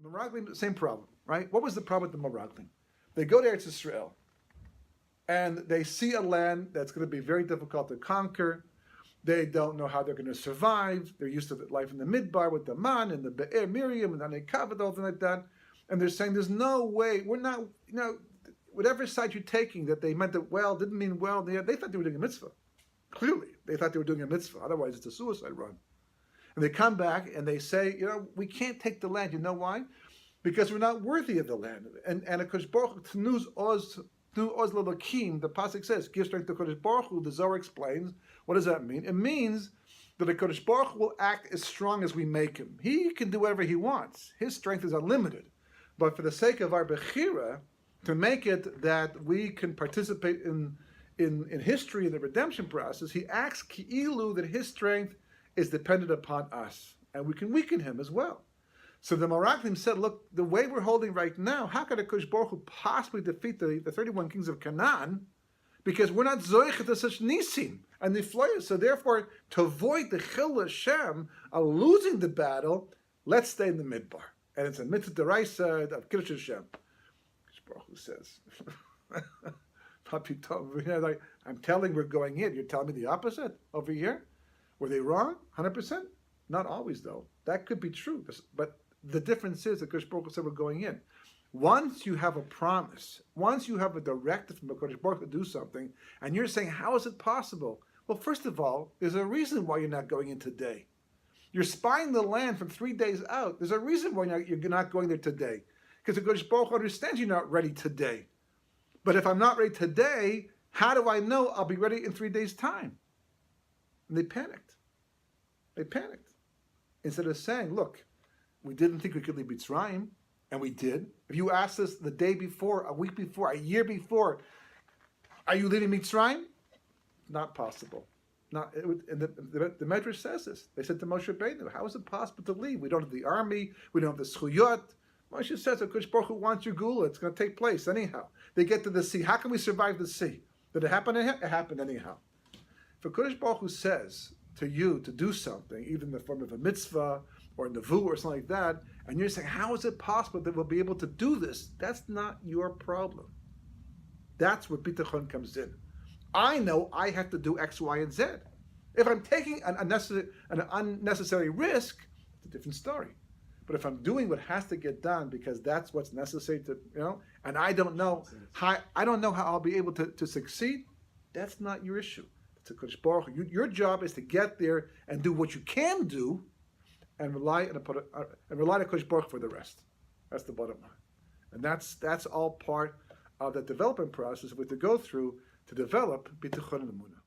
Meraglim, same problem, right? What was the problem with the Meraglim? They go to Eretz Yisroel, and they see a land that's going to be very difficult to conquer. They don't know how they're going to survive. They're used to life in the Midbar with the Man and the Be'er Miriam and the Kavod, all like that. And they're saying, there's no way, we're not, whatever side you're taking, that they meant it well, didn't mean well, they thought they were doing a mitzvah. Clearly, they thought they were doing a mitzvah. Otherwise, it's a suicide run. And they come back and they say, we can't take the land. You know why? Because we're not worthy of the land. And HaKadosh Baruch Hu, Tnuz Oz L'Elokim, the pasuk says, give strength to HaKadosh Baruch Hu. The Zohar explains, what does that mean? It means that HaKadosh Baruch Hu will act as strong as we make him. He can do whatever he wants. His strength is unlimited. But for the sake of our Bechira, to make it that we can participate in history and the redemption process, he acts ki'ilu, that his strength is dependent upon us. And we can weaken him as well. So the Meraglim said, look, the way we're holding right now, how could HaKadosh Baruch Hu possibly defeat the 31 kings of Canaan? Because we're not zoichet to such nisim and nifloyas. So therefore, to avoid the chil Hashem of losing the battle, let's stay in the midbar. And it's a mitzvah deraisa of Kiddush Hashem. HaKadosh Baruch Hu says, like, I'm telling we're going in. You're telling me the opposite over here? Were they wrong? 100%? Not always, though. That could be true. But the difference is that HaKadosh Baruch Hu said we're going in. Once you have a promise, once you have a directive from HaKadosh Baruch Hu to do something, and you're saying, how is it possible? Well, first of all, there's a reason why you're not going in today. You're spying the land from 3 days out. There's a reason why you're not going there today. Because HaKadosh Baruch Hu understands you're not ready today. But if I'm not ready today, how do I know I'll be ready in 3 days' time? And they panicked. They panicked. Instead of saying, look, we didn't think we could leave Mitzrayim, and we did. If you asked us the day before, a week before, a year before, are you leaving Mitzrayim? Not possible. And the Medrash says this. They said to Moshe Rabbeinu, how is it possible to leave? We don't have the army. We don't have the schuyot. Moshe says, HaKadosh Baruch Hu wants your gula. It's going to take place anyhow. They get to the sea. How can we survive the sea? Did it happen? It happened anyhow. If HaKadosh Baruch Hu says to you to do something, either in the form of a mitzvah or a nevu or something like that, and you're saying, how is it possible that we'll be able to do this? That's not your problem. That's where bitachon comes in. I know I have to do X, Y, and Z. If I'm taking an unnecessary risk, it's a different story. But if I'm doing what has to get done because that's what's necessary to, and I don't know how I'll be able to succeed, that's not your issue. It's a HaKadosh Baruch Hu. Your job is to get there and do what you can do, and rely on HaKadosh Baruch Hu for the rest. That's the bottom line, and that's all part of the development process we have to go through to develop bitachon and emunah.